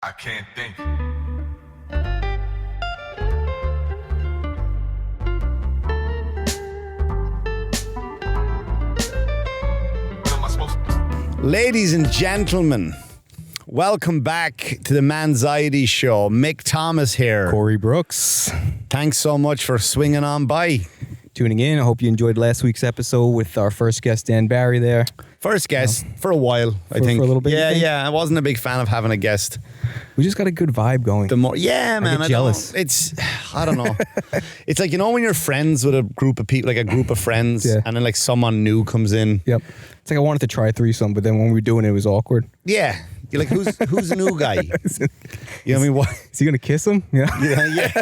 I can't think. What am I supposed to? Ladies and gentlemen, welcome back to the MANxiety Show. Mick Thomas here. Corey Brooks. Thanks so much for swinging on by. Tuning in. I hope you enjoyed last week's episode with our first guest, Dan Barry there. First guest for a while, I think. For a little bit, Yeah, you think? yeah. I wasn't a big fan of having a guest. We just got a good vibe going. The more, yeah, man. get jealous. I don't know. It's like, you know, when you're friends with a group of people, like a group of friends, Yeah. and then like someone new comes in. Yep. It's like I wanted to try a threesome, but then when we were doing it, it was awkward. Yeah. You're like, who's the new guy? You know what I mean? What? Is he gonna kiss him? Yeah.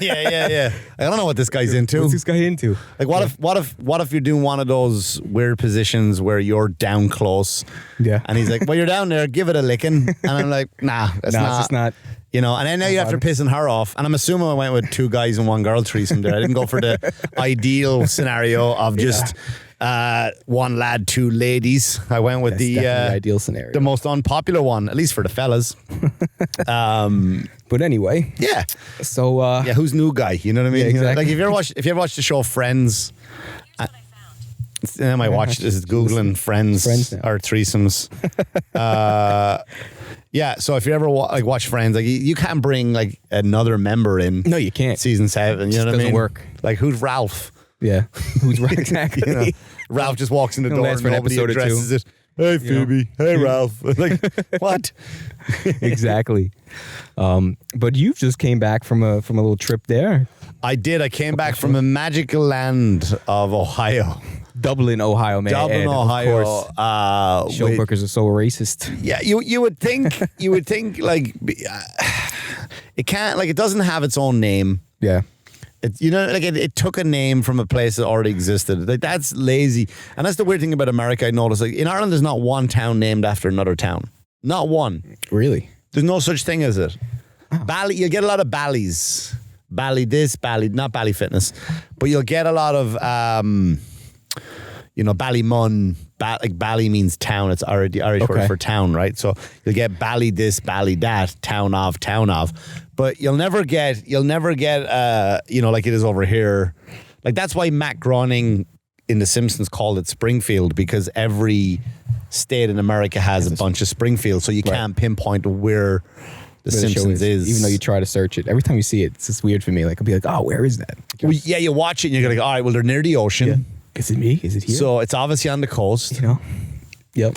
Yeah. I don't know what this guy's into. What's this guy into? Like, what if you're doing one of those weird positions where you're down close? Yeah. And he's like, well, you're down there, give it a licking. And I'm like, nah, that's No, not. it's just not. You know, and then now you're after pissing her off. And I'm assuming I went with 2 guys and 1 girl threesome there. I didn't go for the ideal scenario of just 1 lad, 2 ladies. I went with That's definitely the ideal scenario. the most unpopular one, at least for the fellas. But anyway, Yeah. so Yeah, who's new guy? You know what I mean? Yeah, exactly. Like if you ever watched the show Friends, I might watch this. It's Googling Friends now. or threesomes. Yeah, so if you ever watch Friends, like you can't bring like another member in. no, you can't. Season 7, you know what I doesn't mean? work. Like who's Ralph? Yeah. Who's right? Exactly. You know, Ralph just walks in the It'll door last and for an nobody episode or two. addresses it. Hey Phoebe, hey Ralph. Like what? Exactly. But you've just came back from a little trip there. I did. I came back from a magical land of Ohio. Dublin, Ohio, man. Dublin, Of Ohio. course. Show with- bookers are so racist. Yeah, you would think like it can't, like, it doesn't have its own name. Yeah. It took a name from a place that already existed. Like, that's lazy, and that's the weird thing about America. I noticed, like, in Ireland, there's not one town named after another town. Not one. Really? There's no such thing as it. Bally, you get a lot of Bally's. Bally this, Bally, not Bally Fitness, but you'll get a lot of Ballymun. Like Bally means town. It's the Irish word for town, right? So you'll get Bally this, Bally that, town of. But you'll never get like it is over here. Like, that's why Matt Groening in The Simpsons called it Springfield, because every state in America has a bunch of Springfield, so you can't pinpoint where The Where the show Simpsons is. Even though you try to search it. Every time you see it, it's just weird for me. Like, I'll be like, oh, where is that? Well, yeah, you watch it and you're like, all right, well, they're near the ocean. Yeah. Is it me? Is it here? So it's obviously on the coast. you know? Yep.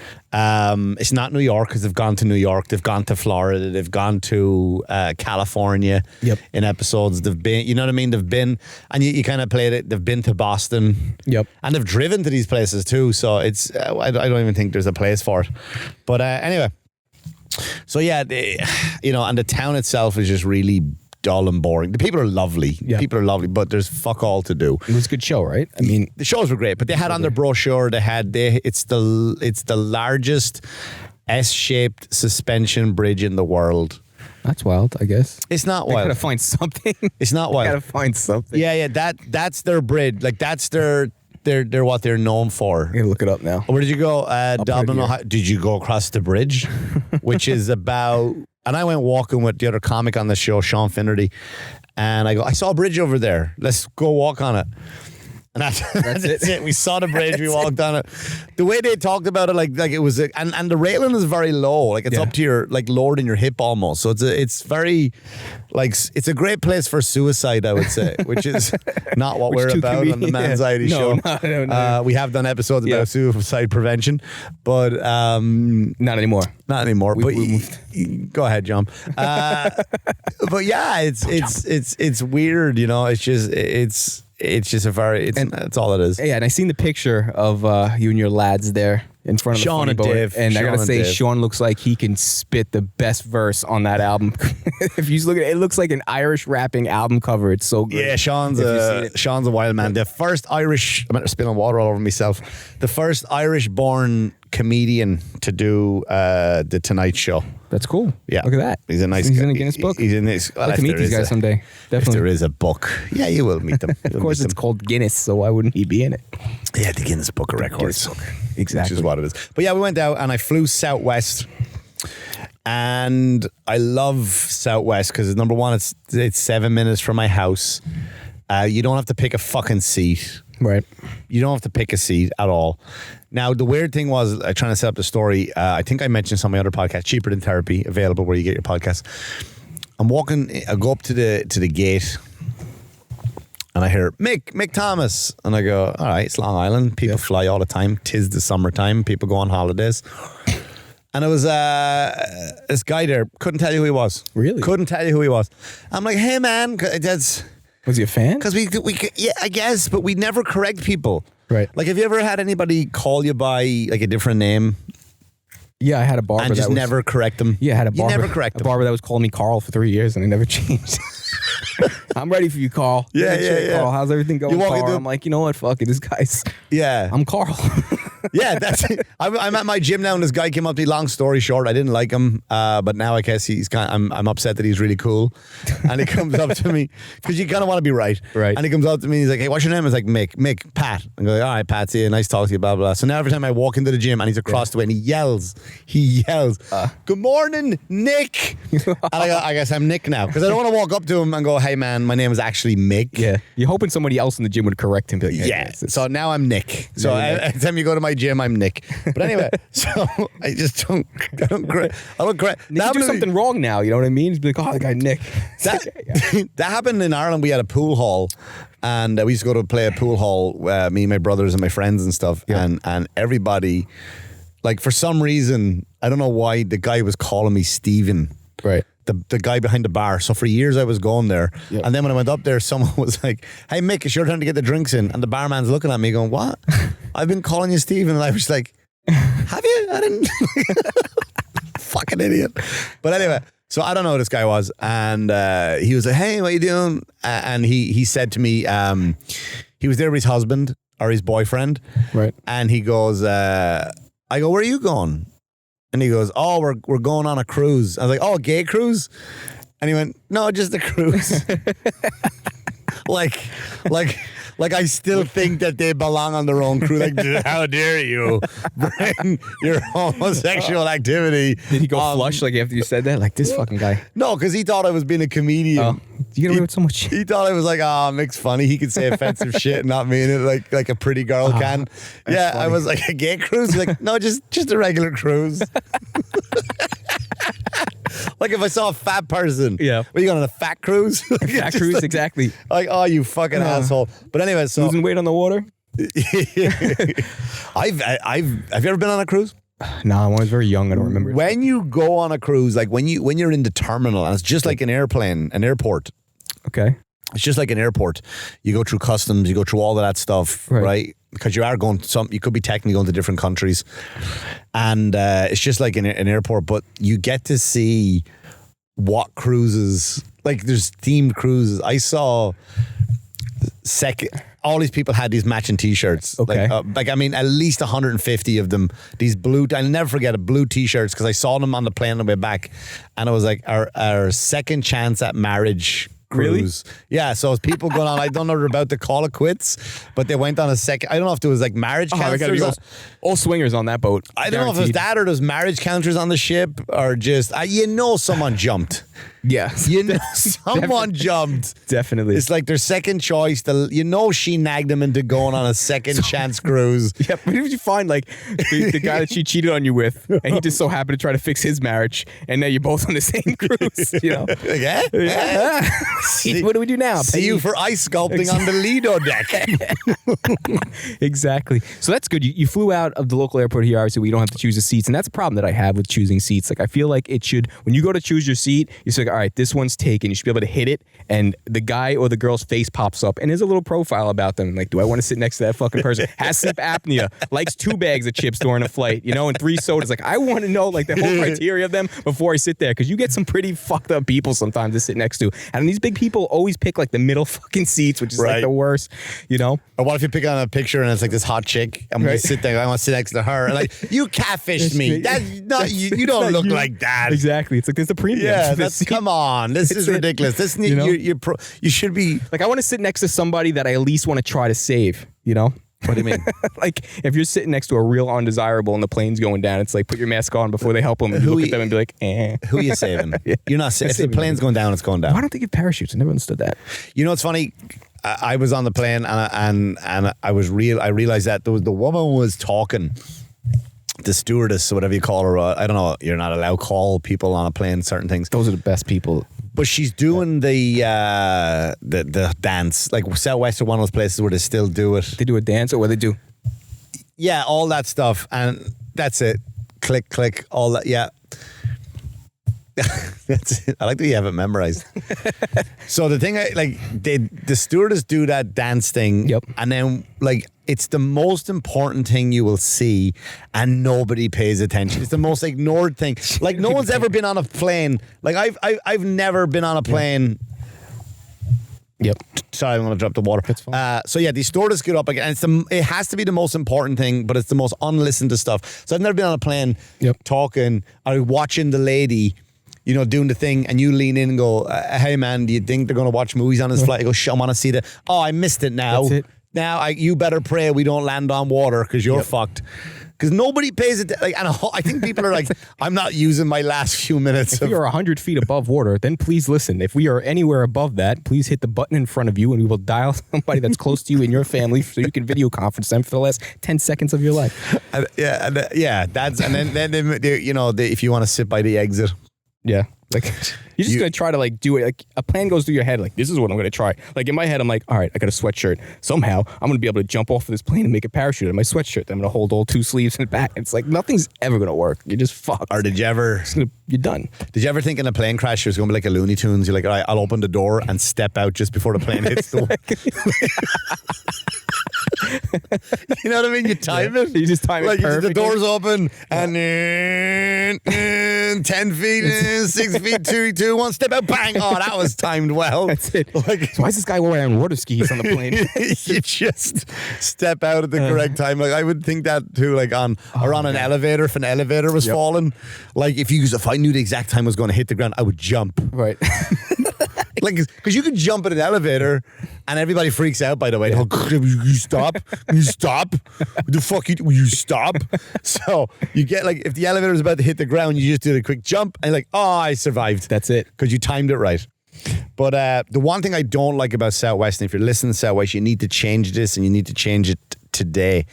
It's not New York, because they've gone to New York, they've gone to Florida, they've gone to California. Yep. In episodes. They've been, you know what I mean? They've been, and you kind of played it, they've been to Boston. Yep. And they've driven to these places too. So it's, I don't even think there's a place for it. But anyway. So yeah, and the town itself is just really dull and boring. The people are lovely. Yeah. People are lovely, but there's fuck all to do. It was a good show, right? I mean, The shows were great, but they had on their brochure, it's the largest S-shaped suspension bridge in the world. that's wild, I guess. It's not I gotta wild. find something. It's not I wild. gotta find something. Yeah, that's their bridge. Like, that's their what they're known for. I'm gonna look it up now. Where did you go? put it Dublin, here. Ohio. Did you go across the bridge? Which is about, and I went walking with the other comic on the show, Sean Finnerty, and I go, I saw a bridge over there. Let's go walk on it. And that's it. We saw the bridge. We walked on it. The way they talked about it, like it was, and the railing is very low. Like, it's up to your, like, lower than your hip almost. So it's very, like, it's a great place for suicide, I would say, which is not what we're too about on the MANxiety Show. No. We have done episodes about suicide prevention, but Not anymore. not anymore. We But moved. go ahead, John. But yeah, it's weird. You know, it's just that's all it is. Yeah, and I seen the picture of you and your lads there in front of Sean the and funny boat, Dave. and I Sean gotta and say, Dave. Sean looks like he can spit the best verse on that album. If you just look at it, it looks like an Irish rapping album cover. It's so good. Yeah, Sean's a wild man. The first Irish, I'm spilling water all over myself. The first Irish-born comedian to do the Tonight Show. That's cool. Yeah, Look at that. He's a nice He's guy. in a Guinness book. He's in this. I'd like to meet these guys someday. If Definitely. there is a book, yeah, you will meet them. Of course, it's called Guinness, so why wouldn't he be in it? Yeah, the Guinness Book of Records. Guinness Book. Exactly. Which is what it is. But yeah, we went out and I flew southwest. And I love Southwest because number one, it's 7 minutes from my house. You don't have to pick a fucking seat. Right. You don't have to pick a seat at all. Now, the weird thing was, trying to set up the story, I think I mentioned some of my other podcasts, Cheaper Than Therapy, available where you get your podcasts. I'm walking, I go up to the gate, and I hear, Mick Thomas. And I go, all right, it's Long Island. People fly all the time. 'Tis the summertime. People go on holidays. And it was this guy there, couldn't tell you who he was. Really? Couldn't tell you who he was. I'm like, hey, man, that's... Was he a fan? Because we yeah, I guess, but we never correct people. Right. Like, have you ever had anybody call you by like a different name Yeah, I had a barber and just that was, never correct them? Yeah, I had a barber. You never correct a them. barber that was calling me Carl for 3 years and he never changed. I'm ready for you, Carl. Yeah, yeah. Carl, how's everything going, walk Carl? into- I'm like, you know what? Fuck it. This guy's... Yeah. I'm Carl. Yeah, that's it. I'm at my gym now, and this guy came up to me. Long story short, I didn't like him, but now I guess he's kind. I'm upset that he's really cool, and he comes up to me because you kind of want to be right. Right. And he comes up to me. And he's like, "Hey, what's your name?" I was like, "Mick, Pat." I go, "All right, Pat. See you. Nice talking to you." Blah blah. So now every time I walk into the gym and he's across the way, and he yells, "Good morning, Nick." And I guess I'm Nick now because I don't want to walk up to him and go, "Hey, man, my name is actually Mick." Yeah. You're hoping somebody else in the gym would correct him. Be like, hey, Yeah. this is- So now I'm Nick. So Yeah, you're Nick. every time you go to my gym, I'm Nick. But anyway, so I just don't. I don't correct. Nick, you do something wrong now. You know what I mean? He'd be like, oh, the guy Nick. That happened in Ireland. We had a pool hall, and we used to go to play a pool hall. Me, my brothers, and my friends and stuff. Yeah. And everybody, like for some reason, I don't know why the guy was calling me Steven. Right. The guy behind the bar. So for years I was going there. Yeah. And then when I went up there, someone was like, hey, Mick, it's your turn to get the drinks in. And the barman's looking at me going, what? I've been calling you Steven. And I was like, have you? I didn't. Fucking idiot. But anyway, so I don't know who this guy was. And he was like, hey, what you doing? And he said to me, he was there with his husband or his boyfriend. Right. And he goes, I go, where are you going? And he goes, oh, we're going on a cruise. I was like, oh, a gay cruise? And he went, no, just a cruise. like I still think that they belong on their own cruise. Like, how dare you bring your homosexual activity? Did he go flush like after you said that? Like, this fucking guy. No, because he thought I was being a comedian. Oh, you get away with so much shit. He thought I was like, oh, Mick's funny. He could say offensive shit and not mean it like a pretty girl can. Yeah, funny. I was like, a gay cruise? He's like, no, just a regular cruise. Like if I saw a fat person. Yeah. What, are you going on a fat cruise? Fat Just cruise, like- exactly. Like, oh, you fucking asshole. But anyway, so Losing weight on the water? have you ever been on a cruise? Nah, when I was very young, I don't remember. When you go on a cruise, like when you're in the terminal, and it's just like an airport. Okay. It's just like an airport. You go through customs, you go through all of that stuff, right? Because you are going you could be technically going to different countries. And it's just like an airport, but you get to see what cruises, like there's themed cruises. I saw all these people had these matching t-shirts. Okay. Like I mean, at least 150 of them. These blue, I'll never forget it, blue t-shirts, because I saw them on the plane on the way back. And it was like our second chance at marriage cruise. Really? Yeah, so it's people going on, I don't know, they're about to call it quits, but they went on a second, I don't know if there was like marriage counselors. All swingers on that boat. I don't know if it was that or there's marriage counselors on the ship or just, someone jumped. Yeah. Someone jumped. Definitely. It's like their second choice. She nagged them into going on a second chance cruise. Yeah, but if you find like the guy that she cheated on you with, and he just so happened to try to fix his marriage, and now you're both on the same cruise, you know? Like, yeah. What do we do now? See you for ice sculpting on the Lido deck. Exactly. So that's good. You flew out of the local airport here, obviously, where you don't have to choose the seats, and that's a problem that I have with choosing seats. Like, I feel like it should, when you go to choose your seat, you say, all right, this one's taken. You should be able to hit it, and the guy or the girl's face pops up, and there's a little profile about them. Like, do I want to sit next to that fucking person? Has sleep apnea, likes 2 bags of chips during a flight, and 3 sodas. Like, I want to know, like, the whole criteria of them before I sit there, because you get some pretty fucked up people sometimes to sit next to. And these big people always pick, like, the middle fucking seats, which is, like, the worst, Or what if you pick on a picture and it's like this hot chick? I'm going to sit there. I want to sit next to her. And like, you catfished me. That's not, you don't look like that. Exactly. It's like there's a premium. Yeah, come on. This is ridiculous. This you should be like, I want to sit next to somebody that I at least want to try to save, What do you mean? Like if you're sitting next to a real undesirable and the plane's going down, it's like put your mask on before they help them. And you look at them and be like, eh. Who are you saving? You're not saving. If the plane's going down, it's going down. Why don't they give parachutes? I never understood that. You know, it's funny. I was on the plane and I realized that the woman was talking. The stewardess, or whatever you call her, I don't know. You're not allowed to call people on a plane certain things. Those are the best people. But she's doing the dance. Like Southwest are one of those places where they still do it. They do a dance, or what they do? Yeah, all that stuff, and that's it. Click, click, all that. Yeah. That's it. I like that you have it memorized. So the thing, the stewardess do that dance thing, yep. And then it's the most important thing you will see, and nobody pays attention. It's the most ignored thing. Like no one's ever been on a plane. Like I've never been on a plane. Yep. Sorry, I'm going to drop the water. That's fine. So yeah, these stewardess get up again. It has to be the most important thing, but it's the most unlistened to stuff. So I've never been on a plane talking or watching the lady, you know, doing the thing, and you lean in and go, hey man, do you think they're going to watch movies on this flight? I go, I want to see the, I missed it now. That's it. Now you better pray we don't land on water because you're fucked. Because nobody pays it. And I think people are like, I'm not using my last few minutes. If we are 100 feet above water, then please listen. If we are anywhere above that, please hit the button in front of you, and we will dial somebody that's close to you in your family so you can video conference them for the last 10 seconds of your life. That's and then if you want to sit by the exit. Yeah. Like you're just going to try to do it. Like a plan goes through your head. Like, this is what I'm going to try. Like in my head, I'm like, all right, I got a sweatshirt. Somehow I'm going to be able to jump off of this plane and make a parachute in my sweatshirt. I'm going to hold all two sleeves in the back. It's like nothing's ever going to work. You're just fucked. Or did you ever? You're done. Did you ever think in a plane crash there's going to be like a Looney Tunes? You're like, all right, I'll open the door and step out just before the plane hits the You know what I mean? You time it. You just time it perfectly. The door's open and 10 feet, 6 feet, 2, 1, step out, bang. Oh, that was timed well. That's it. So why is this guy wearing water skis on the plane? You just step out at the correct time. Like I would think that too, on an elevator, if an elevator was falling. Like if I knew the exact time I was going to hit the ground, I would jump. Right. Because you could jump in an elevator and everybody freaks out, by the way. Yeah. You stop? You stop? What the fuck? Will you stop? So you get if the elevator is about to hit the ground, you just do a quick jump and I survived. That's it. Because you timed it right. But the one thing I don't like about Southwest, and if you're listening to Southwest, you need to change this and you need to change it today.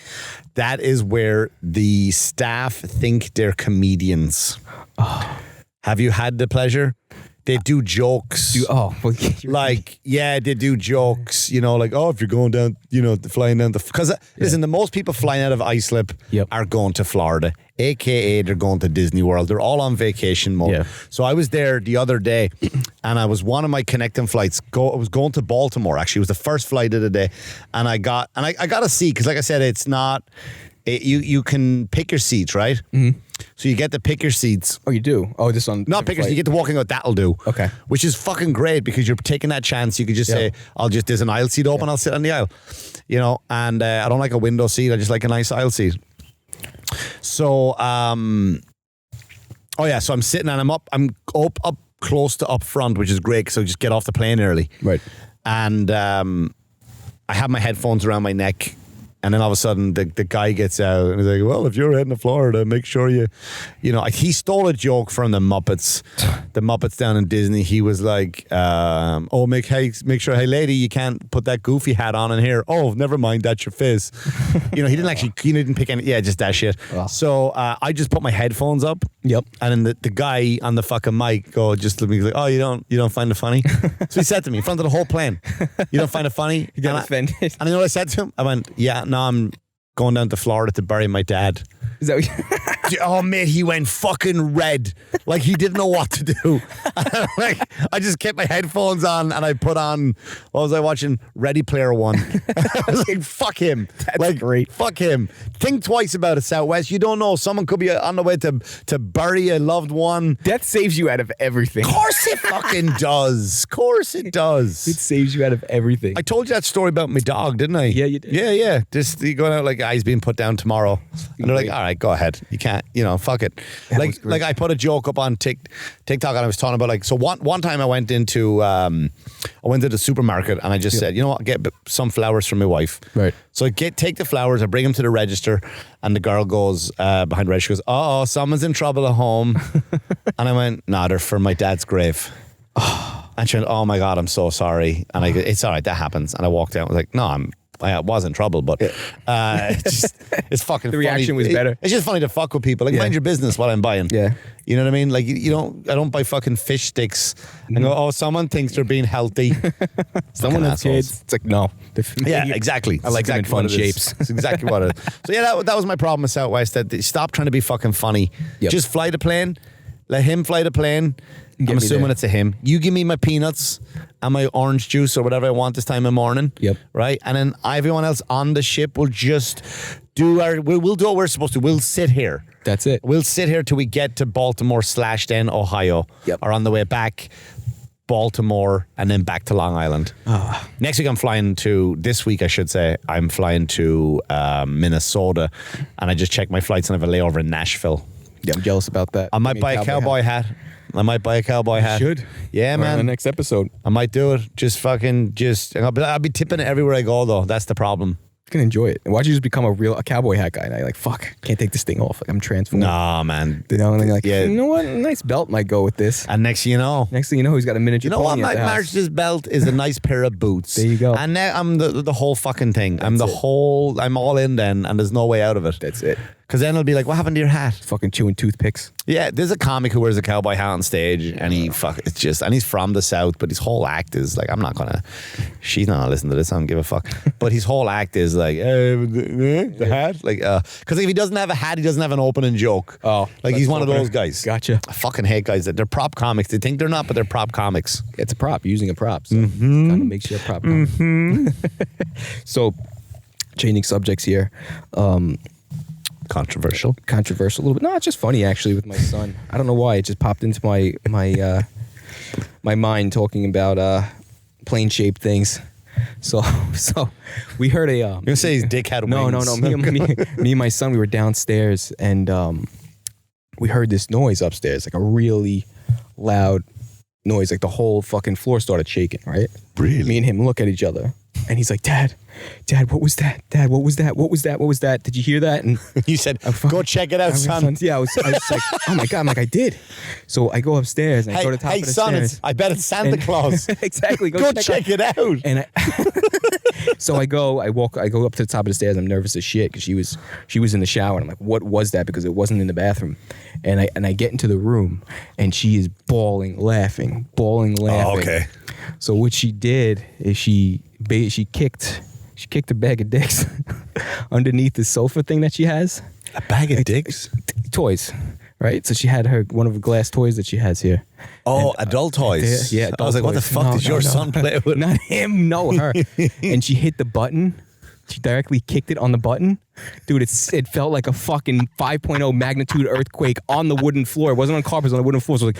That is where the staff think they're comedians. Oh. Have you had the pleasure? They do jokes. They do jokes, if you're going down, flying down because listen, the most people flying out of Islip are going to Florida, aka they're going to Disney World. They're all on vacation mode. Yeah. So I was there the other day and I was one of my connecting flights. I was going to Baltimore, actually. It was the first flight of the day. And I got a seat because like I said, it's not, you can pick your seats, right? Mm-hmm. So you get to pick your seats. Oh, you do? Oh, this on... Not pick your seats. You get to walk and go, that'll do. Okay. Which is fucking great because you're taking that chance. You could just say, there's an aisle seat open, I'll sit on the aisle. And I don't like a window seat. I just like a nice aisle seat. So, so I'm sitting and I'm up close to up front, which is great because I just get off the plane early. Right. And I have my headphones around my neck. And then all of a sudden, the guy gets out and he's like, well, if you're heading to Florida, make sure he stole a joke from the Muppets. The Muppets down in Disney. He was like, make sure, hey, lady, you can't put that goofy hat on in here. Oh, never mind, that's your fizz. He didn't pick any, just that shit. Oh. So I just put my headphones up. Yep. And then the guy on the fucking mic just looked at me like, oh, you don't find it funny? So he said to me in front of the whole plane, you don't find it funny? You got offended. And you know what I said to him? I went, yeah. No, I'm going down to Florida to bury my dad. Is that what Oh, mate, he went fucking red. Like, he didn't know what to do. I just kept my headphones on and I put on, what was I watching? Ready Player One. I was like, fuck him. That's great. Fuck him. Think twice about it, Southwest. You don't know. Someone could be on the way to bury a loved one. That saves you out of everything. Of course it fucking does. Of course it does. It saves you out of everything. I told you that story about my dog, didn't I? Yeah, you did. Yeah. Just going out he's being put down tomorrow. And they're like, all right, go ahead. You can't. fuck it. That was great. Like I put a joke up on TikTok and I was talking about like, so one time I went into the supermarket and I just said, you know what, get some flowers from my wife. Right. So I take the flowers, I bring them to the register, and the girl goes behind the register, she goes, oh, someone's in trouble at home. And I went, nah, they're for my dad's grave. And she went, oh my God, I'm so sorry. And I go, it's all right, that happens. And I walked out, I was like, no, I was in trouble, but it's fucking The reaction funny. was better. It's just funny to fuck with people. Like, mind your business what I'm buying. Yeah. You know what I mean? Like, I don't buy fucking fish sticks and go, oh, someone thinks they're being healthy. Someone has assholes. kids. It's like, no. Yeah, exactly. I like them in exactly fun what it is. shapes. It's exactly what it is. So yeah, that was my problem with Southwest. That they stop trying to be fucking funny. Yep. Just fly the plane. Let him fly the plane. Get I'm me assuming there. it's a him. You give me my peanuts and my orange juice or whatever I want this time of morning. Yep. Right? And then everyone else on the ship will just we'll do what we're supposed to. We'll sit here. That's it. We'll sit here till we get to Baltimore / then Ohio. Yep. Or on the way back, Baltimore and then back to Long Island. Next week this week I should say, I'm flying to Minnesota, and I just checked my flights and I have a layover in Nashville. Yeah, I'm jealous about that. I might buy a cowboy hat. I might buy a cowboy hat. Should. Yeah, On the man. next episode. I might do it. I'll be tipping it everywhere I go though. That's the problem. You can enjoy it. Why'd you just become a cowboy hat guy? And I like, fuck, can't take this thing off. Like I'm transformed. Nah, man. You know, and then like, Yeah. you know what? A nice belt might go with this. And next thing you know, He's got a miniature you know what pony at might the house. match this belt is a nice pair of boots. There you go. And now I'm the whole fucking thing. I'm That's I'm all in then, and there's no way out of it. That's it. Because then it'll be like, what happened to your hat? Fucking chewing toothpicks. Yeah, there's a comic who wears a cowboy hat on stage, and and he's from the South, but his whole act is like, she's not gonna listen to this, I don't give a fuck. But his whole act is like, the hat? Like, because if he doesn't have a hat, he doesn't have an opening joke. Oh, like he's one of opener. those guys. Gotcha. I fucking hate guys that they're prop comics. They think they're not, but they're prop comics. It's a prop, using a prop. So kind of makes you a prop comic. So, changing subjects here. Controversial a little bit. No, it's just funny actually with my son. I don't know why it just popped into my mind talking about plane shaped things. So we heard You're gonna say his dick had wings. No. Me and my son, we were downstairs and we heard this noise upstairs, like a really loud noise, like the whole fucking floor started shaking. Right? Really? Me and him look at each other, and he's like, Dad, what was that? Dad, what was that? What was that? What was that? Did you hear that? And You said, go check it out, son. Yeah, I was like, oh my God. I'm like, I did. So I go upstairs and I go to the top Hey, of the son, stairs. I bet it's Santa Claus. Exactly. Go check it out. And so I go up to the top of the stairs. I'm nervous as shit because she was in the shower. And I'm like, what was that? Because it wasn't in the bathroom. And I get into the room and she is bawling, laughing. Oh, okay. So what she did is she kicked a bag of dicks underneath the sofa thing that she has. A bag of dicks? Toys, right? So she had one of the glass toys that she has here. Oh, adult toys. Yeah, I was like, what the fuck did your son play with? Not him, no, her. And she hit the button. She directly kicked it on the button. Dude, it felt like a fucking 5.0 magnitude earthquake on the wooden floor. It wasn't on carpet, it was on the wooden floor. So it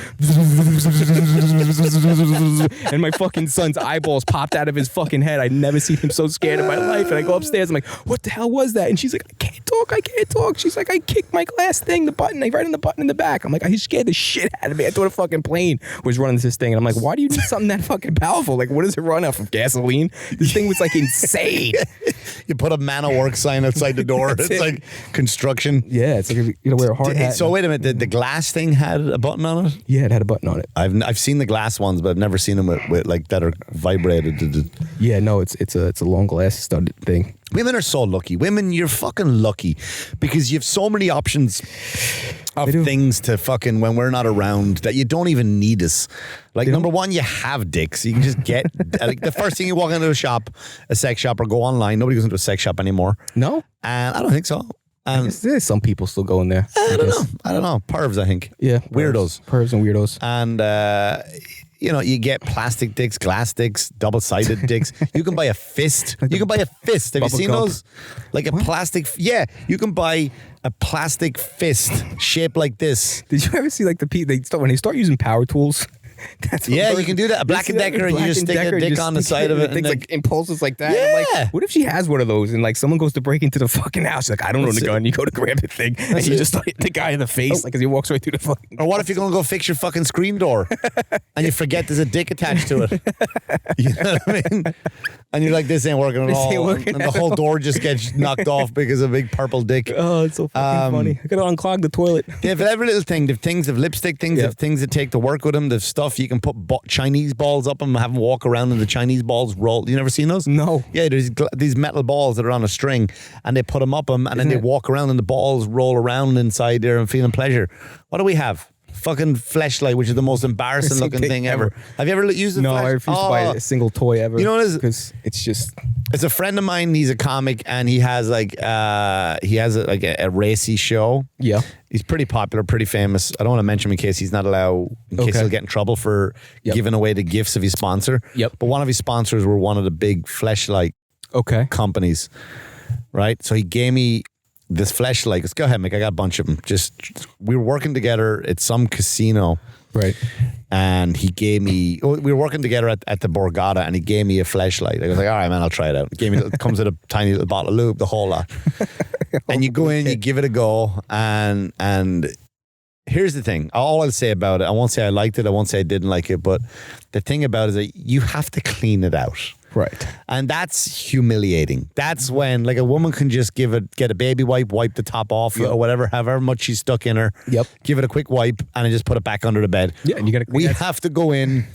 was like, and my fucking son's eyeballs popped out of his fucking head. I'd never seen him so scared in my life. And I go upstairs, I'm like, what the hell was that? And she's like, I can't talk. She's like, I kicked my glass thing, the button. I right in the button in the back. I'm like, I scared the shit out of me. I thought a fucking plane was running this thing. And I'm like, why do you need something that fucking powerful? Like, what does it run off of? Gasoline? This thing was like insane. You put a Man of Work sign outside the door. It's like construction. Yeah, it's like, you gotta wear a hard hat. So wait a minute, the glass thing had a button on it? Yeah, it had a button on it. I've seen the glass ones, but I've never seen them with like that are vibrated. Yeah, no, it's a long glass studded thing. Women are so lucky. Women, you're fucking lucky because you have so many options of things to fucking when we're not around that you don't even need us. Like number one, you have dicks. You can just get like the first thing you walk into a sex shop or go online. Nobody goes into a sex shop anymore. No? And I don't think so. And There's some people still going there. I don't know. Pervs, I think. Yeah. Weirdos. Pervs and weirdos. And you get plastic dicks, glass dicks, double-sided dicks. You can buy a fist. You can buy a fist. Have you seen those? Like a plastic. Yeah, you can buy a plastic fist shaped like this. Did you ever see like when they start using power tools? That's Yeah, what you can do that. A Black and Decker, and you just stick a dick on the side of it. Things And like impulses like that. Yeah. I'm like, what if she has one of those and like someone goes to break into the fucking house? Like, I don't own a gun. You go to grab the thing and you just hit the guy in the face like as he walks right through the fucking. Or what if you're going to go fix your fucking screen door and you forget there's a dick attached to it? You know what I mean? And you're like, this ain't working at This ain't all. working And the whole door just gets knocked off because of a big purple dick. Oh, it's so fucking funny. I gotta unclog the toilet. They have every little thing. They have things, they have lipstick things, they have things that take to work with them. There's stuff you can put Chinese balls up and have them walk around and the Chinese balls roll. You never seen those? No. Yeah, there's these metal balls that are on a string and they put them up them and then they walk around and the balls roll around inside there and feeling pleasure. What do we have? Fucking fleshlight, which is the most embarrassing looking thing ever. Have you ever used it? No, I refuse to buy a single toy ever. You know what it is? Because it's just. It's a friend of mine. He's a comic, and he has like a racy show. Yeah. He's pretty popular, pretty famous. I don't want to mention him in case he's not allowed, in case he'll get in trouble for giving away the gifts of his sponsor. Yep. But one of his sponsors were one of the big fleshlight companies, right? So he gave me this fleshlight. Let's go ahead, Mick. I got a bunch of them. We were working together at some casino. Right. And he gave me, we were working together at the Borgata and he gave me a fleshlight. I was like, all right, man, I'll try it out. It comes with a tiny little bottle of lube, the whole lot. And you go in, you give it a go. And here's the thing. All I'll say about it, I won't say I liked it. I won't say I didn't like it. But the thing about it is that you have to clean it out. Right. And that's humiliating. That's when like a woman can just get a baby wipe the top off or whatever, however much she's stuck in her. Yep. Give it a quick wipe and then just put it back under the bed. Yeah, and you gotta We have to go in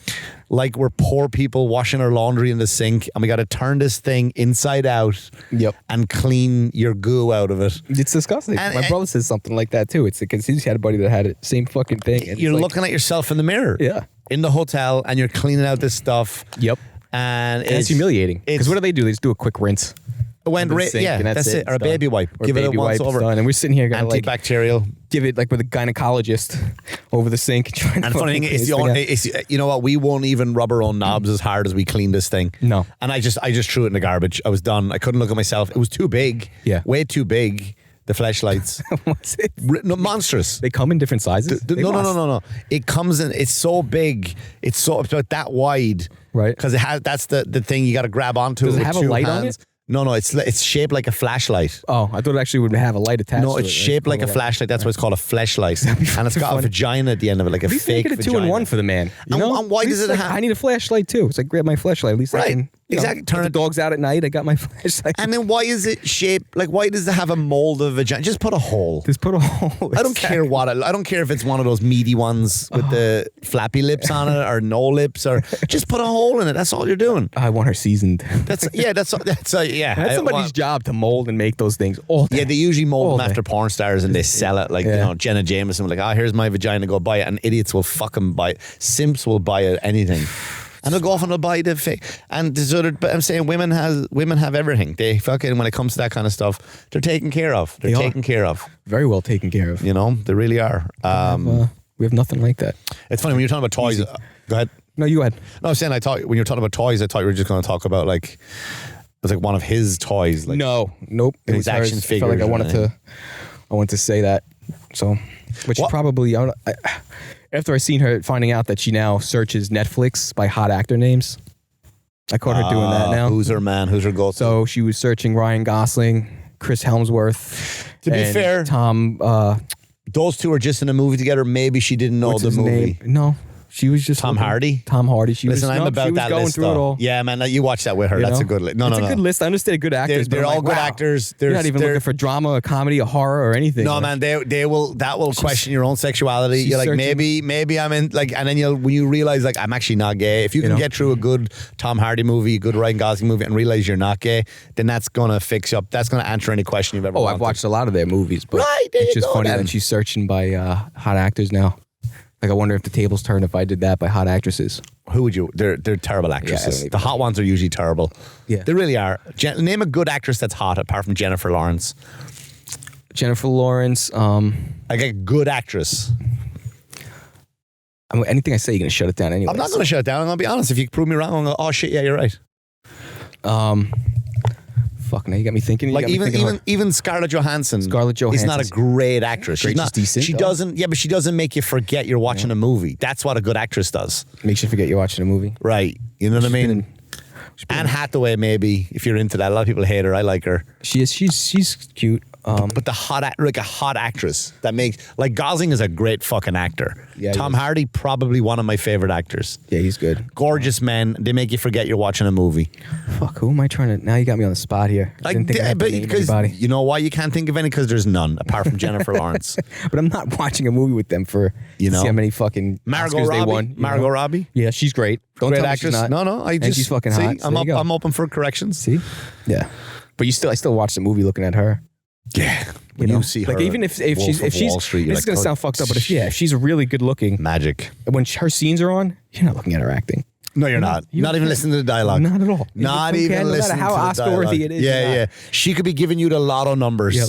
like we're poor people washing our laundry in the sink and we got to turn this thing inside out and clean your goo out of it. It's disgusting. My brother says something like that too. It's because he's had a buddy that had it, same fucking thing. And you're looking at yourself in the mirror. Yeah. In the hotel and you're cleaning out this stuff. Yep. And it's humiliating. Because what do? They just do a quick rinse. That's it. Or a baby wipe. Or give it a once over. Done. And we're sitting here going antibacterial. Give it like with a gynecologist over the sink. Trying to and funny thing is, you know what? We won't even rub our own knobs as hard as we clean this thing. No. And I just threw it in the garbage. I was done. I couldn't look at myself. It was too big. Yeah. Way too big. The fleshlights. What's it? No, monstrous. They come in different sizes? No. It comes in, it's so big. It's about that wide. Right. Because that's the thing you got to grab onto. Does it with have a two light hands. on it? No, it's shaped like a flashlight. Oh, I thought it actually would have a light attached to it. No, it's shaped like a flashlight. That's why it's called a fleshlight. And it's got a vagina at the end of it, like a fake vagina. Make it a 2-in-1 for the man. You know? And why does it have... I need a flashlight too. It's like, grab my flashlight. At least I can... Exactly. Turn the dogs out at night. I got my flashlight. And then why is it shaped like? Why does it have a mold of a vagina? Just put a hole. Just put a hole. I don't care what. I don't care if it's one of those meaty ones with the flappy lips on it or no lips, or just put a hole in it. That's all you're doing. I want her seasoned. That's That's somebody's job to mold and make those things all day. Yeah, they usually mold them after porn stars and they sell it like Jenna Jameson. Like, here's my vagina, go buy it, and idiots will fucking buy it. Simps will buy it, anything. And they'll go off and they'll buy the fake. And but I'm saying women have everything. They fucking, when it comes to that kind of stuff, they're taken care of. They're taken care of. Very well taken care of. You know, they really are. We have nothing like that. It's funny when you're talking about toys. Go ahead. No, you go ahead. No, I was saying when you're talking about toys, I thought you were just going to talk about like, it was like one of his toys. Like, nope. It was action hers. figures. I felt like I wanted to say that. So, which probably, after I seen her finding out that she now searches Netflix by hot actor names, I caught her doing that now. Who's her man? Who's her go-to? So she was searching Ryan Gosling, Chris Helmsworth. To be fair, Tom. Those two are just in a movie together. Maybe she didn't know the movie. Name? No. She was just Tom Hardy. Tom Hardy. Listen, I'm about that going list. Through it all. Yeah, man, you watch that with her. That's a good list. It's a good list. I understand good actors. They're all good actors. You're not even looking for drama, a comedy, a horror, or anything. No, man, they will. That will question your own sexuality. You're like, maybe I'm in. Like, and then when you realize like I'm actually not gay. If you can get through a good Tom Hardy movie, a good Ryan Gosling movie, and realize you're not gay, then that's gonna fix up. That's gonna answer any question you've ever. I've watched a lot of their movies, but it's just funny that she's searching by hot actors now. Like, I wonder if the tables turn if I did that by hot actresses. Who would you? They're terrible actresses. The hot ones are usually terrible. Yeah, they really are. Name a good actress that's hot apart from Jennifer Lawrence. Jennifer Lawrence. Like a good actress. I mean, anything I say, you're gonna shut it down anyway. I'm not gonna shut it down. I'm gonna be honest. If you prove me wrong, I'm gonna go, oh shit, yeah, you're right. Fuck, now you got me thinking. You Like got me thinking even Scarlett Johansson. Scarlett is not a Johansson's great actress. great, She's not she's decent, She though. doesn't. Yeah, but she doesn't make you forget you're watching a movie. That's what a good actress does. makes you forget you're watching a movie. Right. You know what I mean? She's been- Anne Hathaway, maybe, if you're into that. A lot of people hate her. I like her. She is. She's cute. But the like a hot actress that makes, like, Gosling is a great fucking actor. Yeah, he Tom is. Hardy, probably one of my favorite actors. Yeah, he's good. Gorgeous men. They make you forget you're watching a movie. Fuck, who am I trying to? Now you got me on the spot here. I didn't think I had to name because anybody. you know why you can't think of any? Because there's none apart from Jennifer Lawrence. But I'm not watching a movie with them for You to know. see how many fucking Margot Oscars Robbie. they won. you Margot know? Robbie. Yeah, she's great. Don't Great tell me actress. she's not. No, I And just she's fucking see, hot. So I'm there up. you go. I'm open for corrections. See, yeah. But I still watch the movie looking at her. Yeah. When know? you see her, like even if Wolf she's of Wall Street, you're this is like, gonna oh, sound fucked up, but if she's really good looking, magic. when her scenes are on, you're not looking at her acting. No, you're not. you Not even can't. listening to the dialogue. Not at all. Not You even can't, no matter listening how to the Oscar-worthy dialogue. it is, Yeah, you're yeah. not. She could be giving you the lotto numbers. Yep.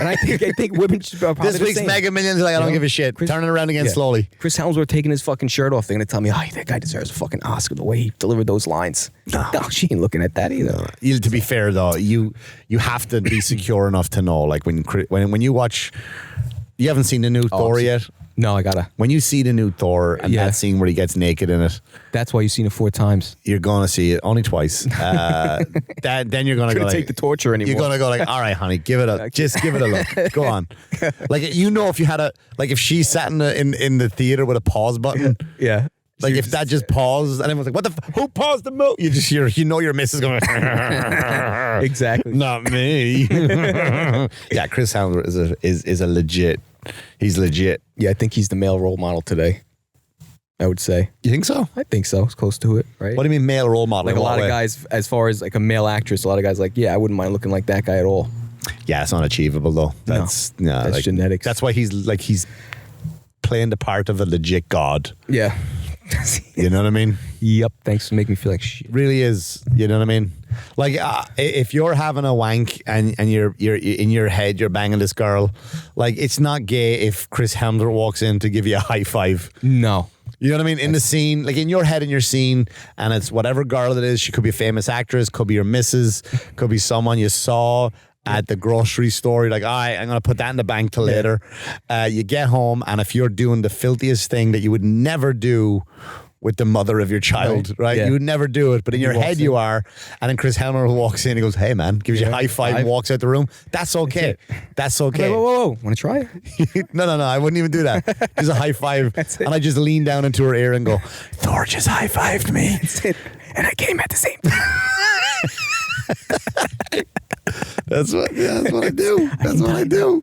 And I think women should probably This the week's same. Mega Millions, like, I don't You know? give a shit. Chris- Turning around again Yeah. slowly. Chris Helmsworth taking his fucking shirt off. They're gonna tell me, oh, that guy deserves a fucking Oscar the way he delivered those lines. No, she ain't looking at that either. To be fair, though, you have to be secure enough to know, like, when you watch, you haven't seen the new Thor see- yet. No, I gotta. When you see the new Thor and Yeah. that scene where he gets naked in it, That's why you've seen it 4 times. you're gonna see it only twice. Then you're gonna go Couldn't like, take the torture anymore. You're gonna go like, all right, honey, give it a look. Go on. Like, you know, if you had if she sat in the theater with a pause button, Yeah. like if that just paused and everyone's like, what the who paused the movie? You just hear, you know, your missus going, Exactly. not me. Yeah, Chris Hemsworth is a legit. He's legit. Yeah, I think he's the male role model today. I would say. You think so? I think so. It's close to it, right? What do you mean male role model? Like In a what lot of way? guys, as far as like a male actress, a lot of guys like, yeah, I wouldn't mind looking like that guy at all. Yeah, it's not achievable though. That's That's genetics. That's why he's playing the part of a legit god. Yeah. You know what I mean? Yep. Thanks for making me feel like shit. Really is. You know what I mean? Like, if you're having a wank and you're in your head, you're banging this girl, like, it's not gay if Chris Hemsworth walks in to give you a high five. No. You know what I mean? In the scene, like in your head, in your scene, and it's whatever girl it is. She could be a famous actress, could be your missus, could be someone you saw at the grocery store. You're like, all right, I'm going to put that in the bank till later. You get home, and if you're doing the filthiest thing that you would never do with the mother of your child, right? Yeah. You would never do it, but in your walks head in. you are. And then Chris Hemsworth walks in, he goes, hey man, gives you a high five and walks out the room. That's okay. That's okay. Like, whoa. Want to try it? No, I wouldn't even do that. Just a high five. That's it. And I just lean down into her ear and go, Thor just high fived me. And I came at the same time. That's what I do. That's what I do.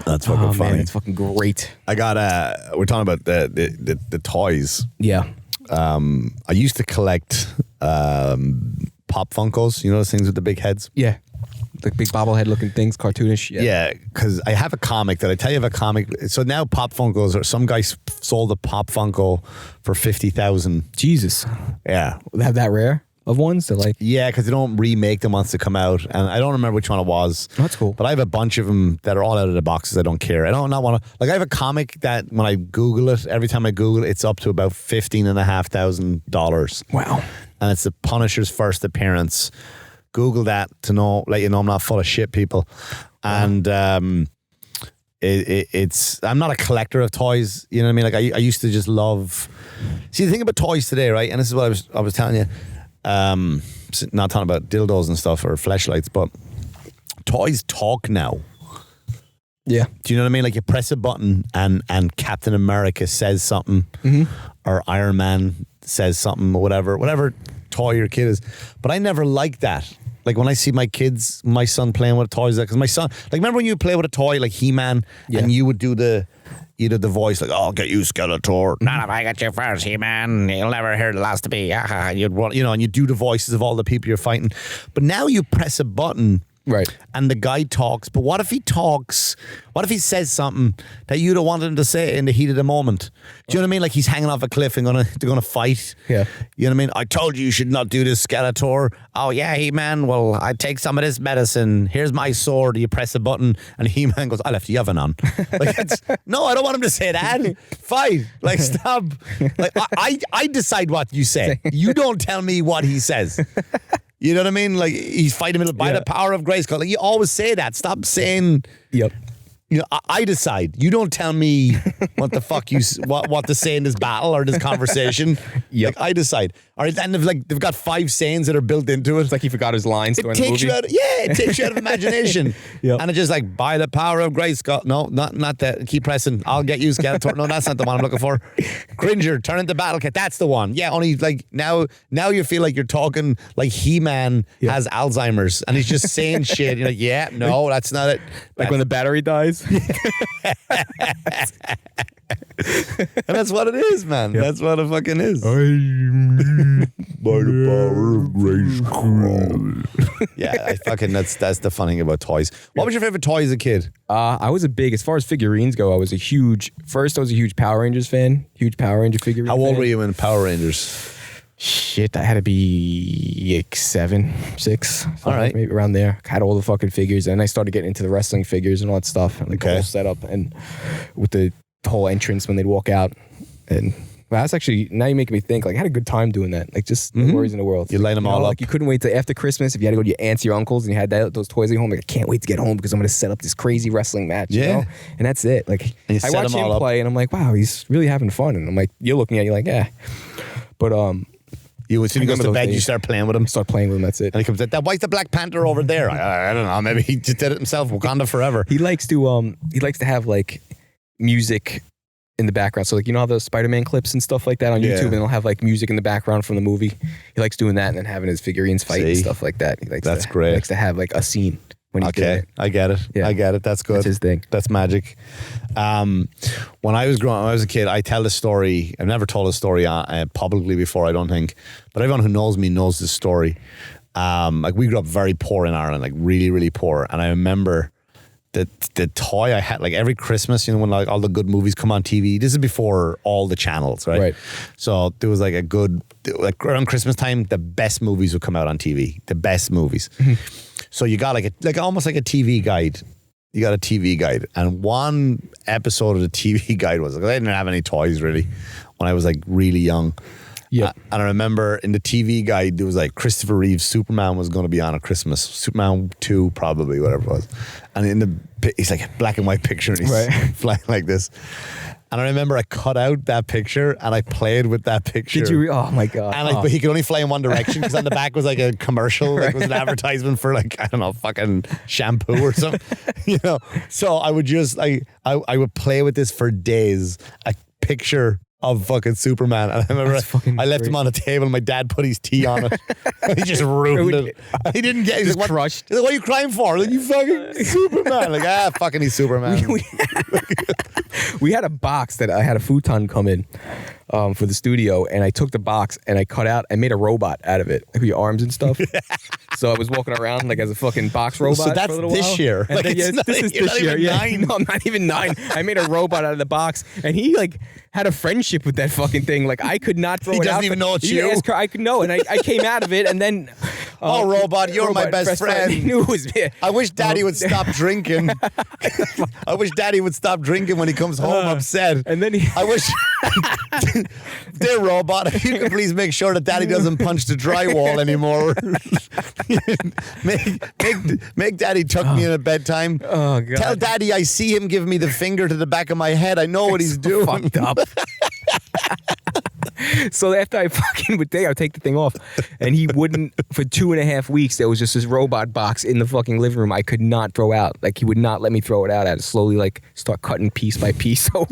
That's fucking Oh, funny. man, it's fucking great. I got we're talking about the toys. Yeah. I used to collect Pop Funkos, you know those things with the big heads? Yeah. Like big bobblehead looking things, cartoonish. Yeah, because I have a comic that I tell you, I have a comic. So now Pop Funkos, or some guy sold a Pop Funko for 50,000. Jesus. Yeah. They have that rare of ones? They're like, Yeah, because they don't remake them once they come out, and I don't remember which one it was. That's cool. But I have a bunch of them that are all out of the boxes. I don't care. I don't not want to. Like, I have a comic that when I Google it, every time I Google it, it's up to about $15,500. wow. And it's the Punisher's first appearance. Google that to let you know I'm not full of shit, people. And it's I'm not a collector of toys. You know what I mean? Like, I used to just love. See, the thing about toys today, right? And this is what I was telling you. Not talking about dildos and stuff or fleshlights, but toys talk now. Yeah. Do you know what I mean? Like, you press a button and Captain America says something, or Iron Man says something, or whatever toy your kid is. But I never liked that. Like, when I see my son playing with toys, because my son, like, remember when you play with a toy like He-Man, and you would do the voice like, "Oh, I'll get you, Skeletor." Not if I get you first, He-Man. You'll never hear the last of me. You'd want, and you do the voices of all the people you're fighting. But now you press a button Right. And the guy talks, but what if he says something that you don't want him to say in the heat of the moment? Do you know what I mean? Like he's hanging off a cliff and they're gonna fight. Yeah. You know what I mean? I told you should not do this, Skeletor. Oh yeah, He-Man. Well, I take some of this medicine. Here's my sword. You press a button, and He-Man goes, "I left the oven on." Like, no, I don't want him to say that. Fight. Like, stop. Like, I decide what you say. You don't tell me what he says. You know what I mean? Like, he's fighting me by the power of grace. Like, you always say that. Stop saying. Yep. You know, I decide. You don't tell me what the fuck what to say in this battle or this conversation. Yep. Like, I decide. All right, and they've got 5 sayings that are built into it. It's like he forgot his lines. It takes you out. It takes you out of imagination. Yep. And it's just like, by the power of grace, God. No, not that. Keep pressing. I'll get you, Skeletor. No, that's not the one I'm looking for. Cringer, turn into Battle Cat. That's the one. Yeah, only like now you feel like you're talking like He-Man has Alzheimer's and he's just saying shit. You're like, yeah, no, that's not it. Like when the battery dies. And that's what it is, man. Yep. That's what it fucking is. By the power of grace. Yeah, that's the funny thing about toys. What was your favorite toy as a kid? I was as far as figurines go, I was a huge Power Rangers fan. Huge Power Ranger figurine How old fan. were you in Power Rangers? Shit, I had to be like 7, 6. All right. Maybe around there. I had all the fucking figures, and I started getting into the wrestling figures and all that stuff, and like the whole setup, and with the whole entrance when they'd walk out. And well, that's actually, now you're making me think, like, I had a good time doing that. Like, just no worries in the world. You line them all up. Like, you couldn't wait till after Christmas if you had to go to your aunts, your uncles, and you had those toys at home. Like, I can't wait to get home because I'm going to set up this crazy wrestling match. You know? And that's it. Like, And you I set watch them all him up. play, and I'm like, wow, he's really having fun. And I'm like, you're looking at it, you're like, yeah. But As soon as he goes remember to those bed, you days. start playing with him. start playing with him. That's it. And he comes out, why is the Black Panther over there? I don't know. Maybe he just did it himself. Wakanda forever. He likes to have like music in the background. So like, you know how the Spider-Man clips and stuff like that on YouTube, and they'll have like music in the background from the movie. He likes doing that and then having his figurines fight and stuff like that. He likes great. He likes to have like a scene when he's doing it. I get it. Yeah. I get it. That's good. That's his thing. That's magic. When I was a kid, I tell the story. I've never told a story publicly before, I don't think. But everyone who knows me knows this story. Like, we grew up very poor in Ireland, like really, really poor. And I remember the toy I had, like every Christmas, you know, when like all the good movies come on TV. This is before all the channels, right? Right. So there was like around Christmas time, the best movies would come out on TV. The best movies. So you got like almost like a TV guide. You got a TV guide, and one episode of the TV guide was like, I didn't have any toys really when I was like really young. Yeah. And I remember in the TV guide, there was like Christopher Reeve's Superman was going to be on at Christmas. Superman 2, probably, whatever it was. And it's like a black and white picture, and he's flying like this. And I remember I cut out that picture and I played with that picture. Did you? Oh my God. And but he could only fly in one direction because on the back was like a commercial, like it was an advertisement for like, I don't know, fucking shampoo or something, you know. So I would just like, I would play with this for days, a picture of fucking Superman. And I remember I left him on a table and my dad put his tea on it. And he just ruined it. And he didn't get it. He's like, crushed. He's like, what are you crying for? Like, you fucking Superman. Like, fucking he's Superman. We had a box that I had a futon come in for the studio, and I took the box and I made a robot out of it, like with your arms and stuff. So I was walking around like as a fucking box robot. So that's for a little this while. year. And Like, then, it's not- this is you're this not year. even Yeah. 9. No, I'm not even 9. I made a robot out of the box, and he like had a friendship with that fucking thing. Like, I could not throw He it out. doesn't even know it's He you. asked her, I could know, and I came out of it, and then. Oh, robot, you're my best friend. He knew it was me. I wish Daddy would stop drinking. I wish Daddy would stop drinking when he comes home upset. And then he. I wish, dear robot, if you could please make sure that Daddy doesn't punch the drywall anymore. make Daddy tuck me in at bedtime. Oh God. Tell Daddy I see him give me the finger to the back of my head. I know what he's doing. Fucked up. So after I fucking would take the thing off, and he wouldn't, for 2.5 weeks, there was just this robot box in the fucking living room I could not throw out. Like, he would not let me throw it out. I had to slowly like start cutting piece by piece away.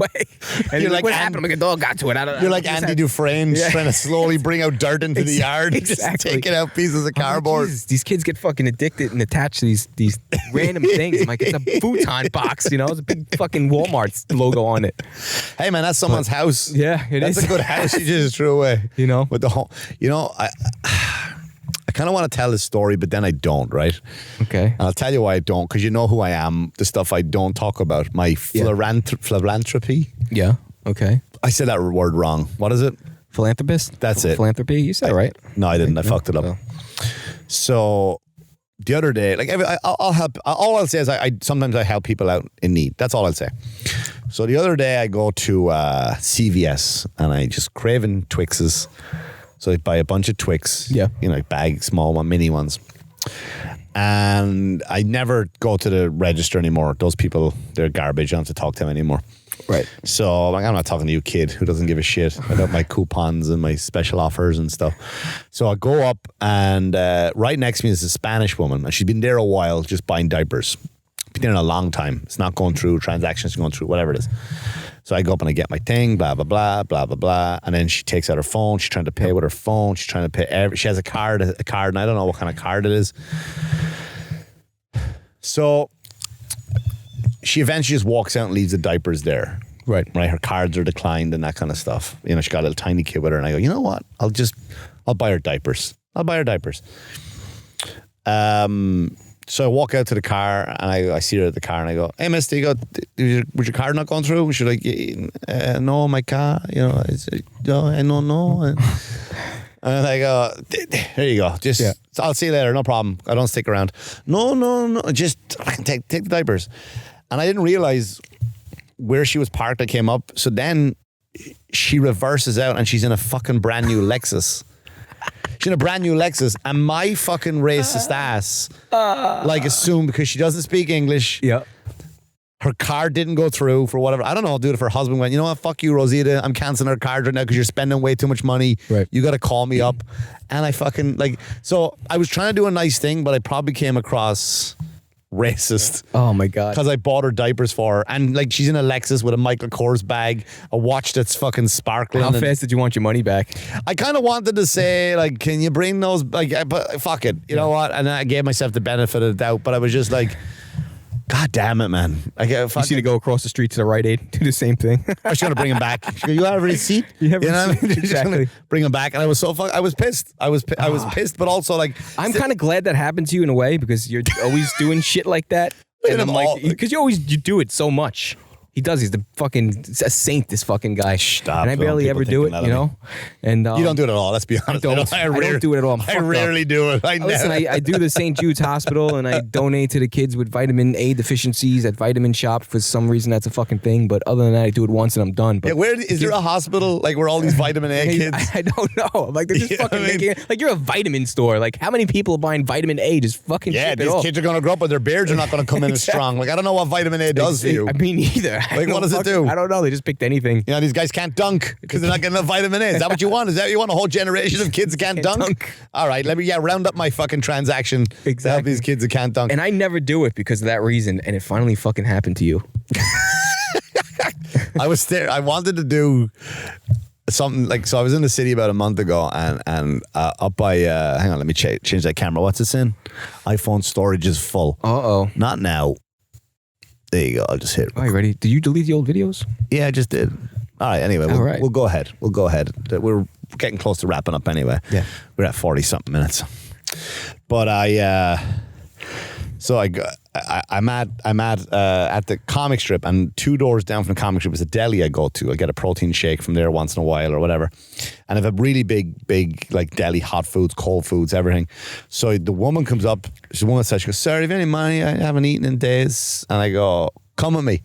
And You're like, like what happened? I'm like, a dog got to it. I don't know. You're like Andy Dufresne, just trying to slowly bring out dirt into the yard, just taking out pieces of I'm like, cardboard. Jesus, these kids get fucking addicted and attached to these random things. I'm like, it's a futon box, you know? It's a big fucking Walmart logo on it. Hey man, that's someone's house. Yeah, it That's is. a good house you just threw away. You know? With the whole, you know, I kind of want to tell this story, but then I don't, right? Okay. And I'll tell you why I don't, because you know who I am, the stuff I don't talk about, my philanthropy. Yeah. Okay. I said that word wrong. What is it? Philanthropist? That's it. Philanthropy? You said it right. No, I didn't. I fucked it up. Oh. So the other day, like I'll help. All I'll say is I sometimes I help people out in need. That's all I'll say. So the other day I go to CVS and I just craving Twixes. So I buy a bunch of Twix. Yeah. You know, like bag, small one, mini ones. And I never go to the register anymore. Those people, they're garbage. I don't have to talk to them anymore. Right. So like, I'm not talking to you, kid, who doesn't give a shit about my coupons and my special offers and stuff. So I go up and right next to me is a Spanish woman, and she's been there a while just buying diapers. Been there a long time. It's not going through, transactions going through, whatever it is. So I go up and I get my thing, blah, blah, blah, blah, blah, blah. And then she takes out her phone. She's trying to pay with her phone. She's trying to pay she has a card, and I don't know what kind of card it is. So she eventually just walks out and leaves the diapers there. Right. Right. Her cards are declined and that kind of stuff. You know, she got a little tiny kid with her, and I go, you know what? I'll buy her diapers. So I walk out to the car and I see her at the car and I go, hey, mister, was your card not going through? And she's like, no, my car, you know, I don't know. And I go, there you go. Just, I'll see you later. No problem. I don't stick around. No. Just take the diapers. And I didn't realize where she was parked. I came up. So then she reverses out and she's in a fucking brand new Lexus. She's in a brand new Lexus, and my fucking racist ass, like, assumed because she doesn't speak English. Yeah. Her card didn't go through for whatever. I don't know, dude, if her husband went, you know what, fuck you, Rosita, I'm canceling her card right now because you're spending way too much money. Right. You got to call me up. And I fucking, like, so I was trying to do a nice thing, but I probably came across racist. Oh my God. Because I bought her diapers for her. And like, she's in a Lexus with a Michael Kors bag, a watch that's fucking sparkling. How fast did you want your money back? I kind of wanted to say, like, can you bring those, like, but fuck it, you know what? And I gave myself the benefit of the doubt, but I was just like, God damn it, man. You see to go across the street to the Rite Aid, do the same thing. I was going to bring him back. She go, you have a receipt? You have a know receipt, what I mean? exactly. Bring him back. And I was so I was pissed. I was pissed, but also like, I'm kind of glad that happened to you in a way because you're always doing shit like that. And I'm like, because you do it so much. He does. He's the fucking a saint. This fucking guy. Stop. And I barely ever do it. You know. And you don't do it at all. Let's be honest. I don't do it at all. I rarely do it. Listen, I do the St. Jude's Hospital, and I donate to the kids with vitamin A deficiencies at Vitamin Shop. For some reason, that's a fucking thing. But other than that, I do it once and I'm done. But yeah, where is there a hospital like where all these vitamin A kids? I don't know. Like they're just fucking making it, like you're a vitamin store. Like how many people are buying vitamin A? Just fucking ship these it off. kids are going to grow up, but their beards are not going to come in as strong. Like I don't know what vitamin A does for you. I mean, either. Like what does it do? I don't know. They just picked anything. You know, these guys can't dunk because they're not getting enough vitamin A. Is that what you want? Is that what you want? A whole generation of kids that can't dunk? All right, let me round up my fucking transaction to help these kids that can't dunk. And I never do it because of that reason, and it finally fucking happened to you. I wanted to do something like, so I was in the city about a month ago and up by, hang on, let me change that camera. What's this in? iPhone storage is full. Uh-oh. Not now. There you go. I'll just hit it. All right, ready? Did you delete the old videos? Yeah, I just did. All right. Anyway, we'll go ahead. We're getting close to wrapping up anyway. Yeah. We're at 40 something minutes. But I'm at the comic strip, and 2 doors down from the comic strip is a deli I go to. I get a protein shake from there once in a while or whatever. And I have a really big like deli, hot foods, cold foods, everything. So the woman comes up, she's the woman says, she goes, "Sir, have you any money? I haven't eaten in days." And I go, "Come with me."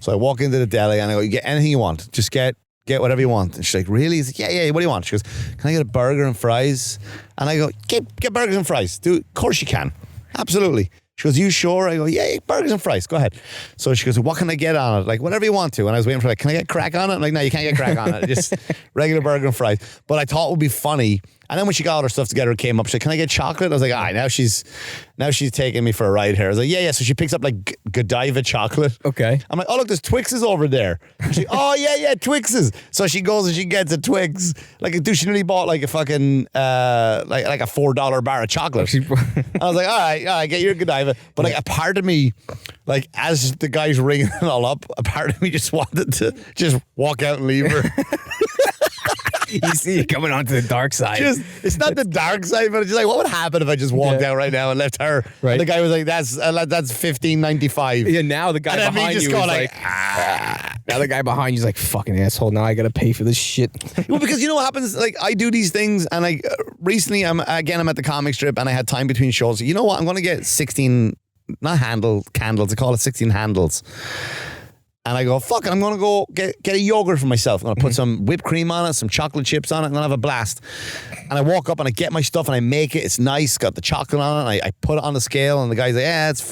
So I walk into the deli and I go, "You get anything you want. Just get whatever you want." And she's like, "Really?" He's like, yeah, what do you want? She goes, "Can I get a burger and fries?" And I go, get burgers and fries. Dude, of course you can. Absolutely. She goes, "You sure?" I go, yeah, burgers and fries. Go ahead. So she goes, "What can I get on it?" Like, whatever you want to. And I was waiting for like, "Can I get crack on it?" I'm like, "No, you can't get crack on it. Just regular burger and fries." But I thought it would be funny. And then when she got all her stuff together, it came up. She's like, "Can I get chocolate?" I was like, all right, now she's taking me for a ride here. I was like, yeah. So she picks up like Godiva chocolate. Okay. I'm like, "Oh, look, there's Twixes over there." She's like, "Oh, yeah, Twixes." So she goes and she gets a Twix. Like, dude, she nearly bought like a fucking, like a $4 bar of chocolate. I was like, all right, get your Godiva. But like a part of me, like as the guy's ringing it all up, a part of me just wanted to just walk out and leave her. You see you coming onto the dark side. It's not the dark side, but it's just like, what would happen if I just walked out right now and left her? Right. And the guy was like, that's $15.95. Yeah, now the guy And then me behind you just is go like, now the guy behind you is like, fucking asshole. Now I gotta pay for this shit. Well, because you know what happens? Like, I do these things, and recently I'm at the comic strip, and I had time between shows. You know what? I'm going to get 16, not candles. I call it 16 handles. And I go, fuck it, I'm going to go get a yogurt for myself. I'm going to put some whipped cream on it, some chocolate chips on it, and then have a blast. And I walk up and I get my stuff and I make it. It's nice, got the chocolate on it. I put it on the scale, and the guy's like, yeah, it's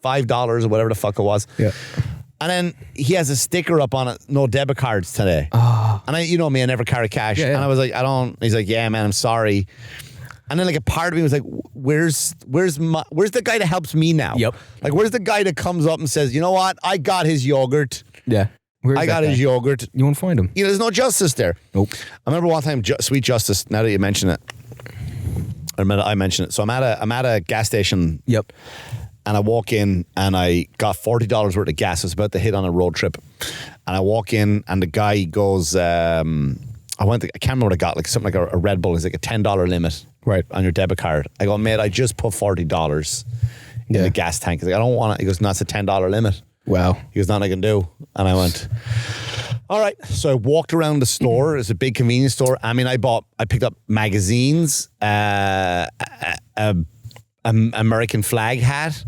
$5 or whatever the fuck it was. Yeah. And then he has a sticker up on it, no debit cards today. Oh. And you know me, I never carry cash. Yeah. And I was like, he's like, yeah, man, I'm sorry. And then like a part of me was like, where's the guy that helps me now? Yep. Like, where's the guy that comes up and says, you know what? I got his yogurt. Yeah. I got his yogurt. You won't find him. You know, there's no justice there. Nope. I remember one time, Sweet Justice, now that you mention it. I mention it. So I'm at a gas station. Yep. And I walk in and I got $40 worth of gas. I was about to hit on a road trip. And I walk in and the guy goes, I can't remember what I got, like something like a Red Bull. It's like a $10 limit on your debit card. I go, mate, I just put $40 in the gas tank. He's like, I don't want it. He goes, no, it's a $10 limit. Wow. He goes, nothing I can do. And I went, all right. So I walked around the store. It's a big convenience store. I mean, I picked up magazines, American flag hat,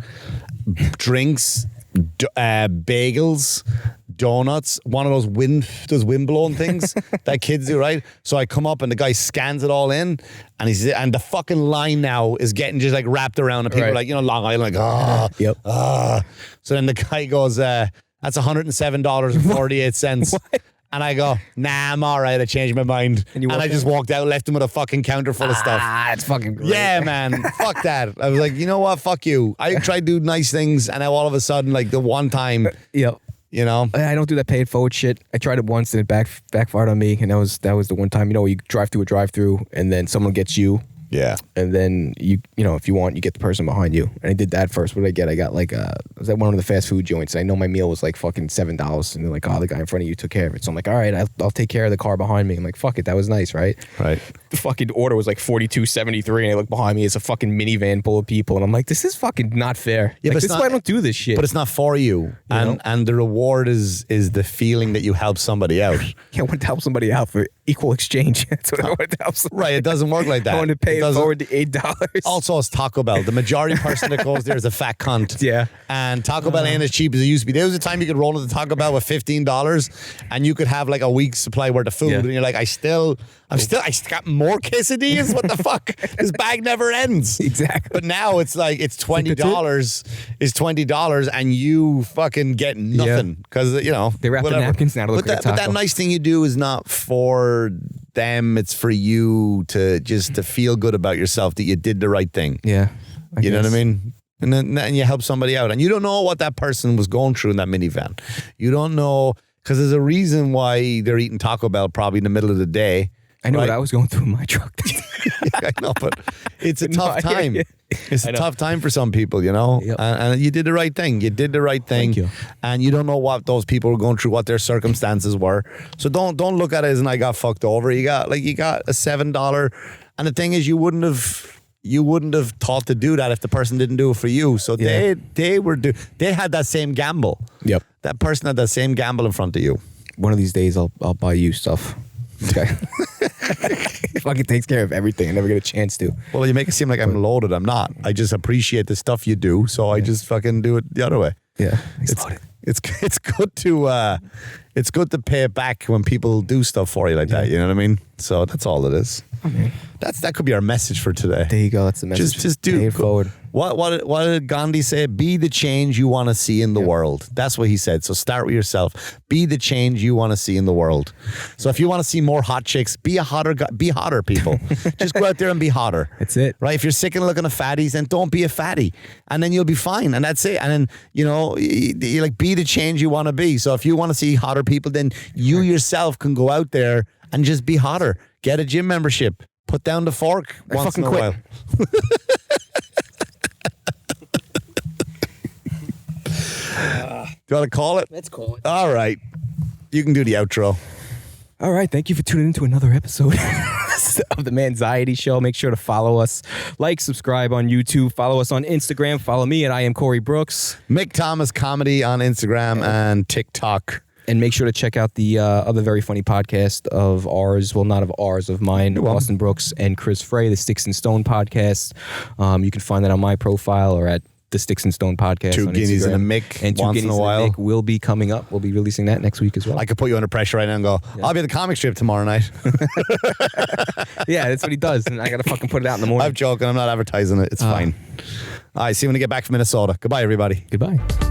drinks, bagels, donuts, one of those wind blowing things that kids do, right? So I come up and the guy scans it all in, and the fucking line now is getting just like wrapped around, and people are like, you know, Long Island, like, yep. So then the guy goes, that's $107.48. And I go, nah, I'm all right. I changed my mind. And I just walked out, left him with a fucking counter full of stuff. It's fucking great. Yeah, man. Fuck that. I was like, you know what? Fuck you. I tried to do nice things, and now all of a sudden, like the one time, Yep. you know? I don't do that pay it forward shit. I tried it once and it backfired on me, and that was the one time, you know, you drive through a drive-through and then someone gets you. Yeah. And then you know, if you want, you get the person behind you. And I did that first. What did I get? I got like I was at one of the fast food joints. I know my meal was like fucking $7, and they're like, oh, the guy in front of you took care of it. So I'm like, all right, I'll take care of the car behind me. I'm like, fuck it, that was nice, right? Right. The fucking order was like $42.73, and I look behind me, it's a fucking minivan full of people, and I'm like, this is fucking not fair. Yeah, like, but this is why I don't do this shit. But it's not for you. And the reward is the feeling that you help somebody out. Yeah, I want to help somebody out for equal exchange. That's what I want to help somebody. Right, it doesn't work like that. I want to pay it forward to $8. Also, it's Taco Bell. The majority person that goes there is a fat cunt. Yeah. And Taco Bell ain't as cheap as it used to be. There was a time you could roll into Taco Bell with $15 and you could have like a week's supply worth of food. Yeah. And you're like, I still got more quesadillas? What the fuck? This bag never ends. Exactly. But now it's like, it's $20. It's $20 and you fucking get nothing. Because, you know. They wrap the napkins now to look like a taco. But that nice thing you do is not for them. It's for you to feel good about yourself that you did the right thing. Yeah. You know what I mean? And then you help somebody out. And you don't know what that person was going through in that minivan. You don't know, because there's a reason why they're eating Taco Bell probably in the middle of the day. I know what I was going through in my truck. I know, but it's a tough time. It's a tough time for some people, you know? Yep. And you did the right thing. You did the right thing. Thank you. And you don't know what those people were going through, what their circumstances were. So don't look at it as I got fucked over. You got a $7. And the thing is, you wouldn't have thought to do that if the person didn't do it for you. So they had that same gamble. Yep. That person had that same gamble in front of you. One of these days, I'll buy you stuff. Okay. He fucking takes care of everything. I never get a chance to. Well, you make it seem like I'm loaded. I'm not. I just appreciate the stuff you do, so I just fucking do it the other way. Yeah. It's good to pay it back when people do stuff for you like that. You know what I mean? So that's all it is. Okay. That could be our message for today. There you go. That's the message. Just do pay it forward. What did Gandhi say? Be the change you want to see in the world. That's what he said. So start with yourself. Be the change you want to see in the world. So if you want to see more hot chicks, be hotter, people. Just go out there and be hotter. That's it. Right? If you're sick of looking at fatties, then don't be a fatty. And then you'll be fine. And that's it. And then, you know, you like be the change you want to be. So if you want to see hotter people, then you yourself can go out there and just be hotter. Get a gym membership. Put down the fork once in a while. Do you want to call it? Let's call it. All right. You can do the outro. All right. Thank you for tuning into another episode of the MANxiety Show. Make sure to follow us, like, subscribe on YouTube, follow us on Instagram, follow me at I am Corey Brooks. Mick Thomas Comedy on Instagram and TikTok. And make sure to check out the other very funny podcast of ours. Well, not of ours, of mine, Austin Brooks and Chris Frey, the Sticks and Stone podcast. You can find that on my profile or at the Sticks and Stone podcast. Two on Guineas Instagram. and a Mick And Two once Guineas in a while. and a Mick will be coming up. We'll be releasing that next week as well. I could put you under pressure right now and go, I'll be at the comic strip tomorrow night. Yeah, that's what he does. And I got to fucking put it out in the morning. I'm joking. I'm not advertising it. It's fine. All right. See you when you get back from Minnesota. Goodbye, everybody. Goodbye.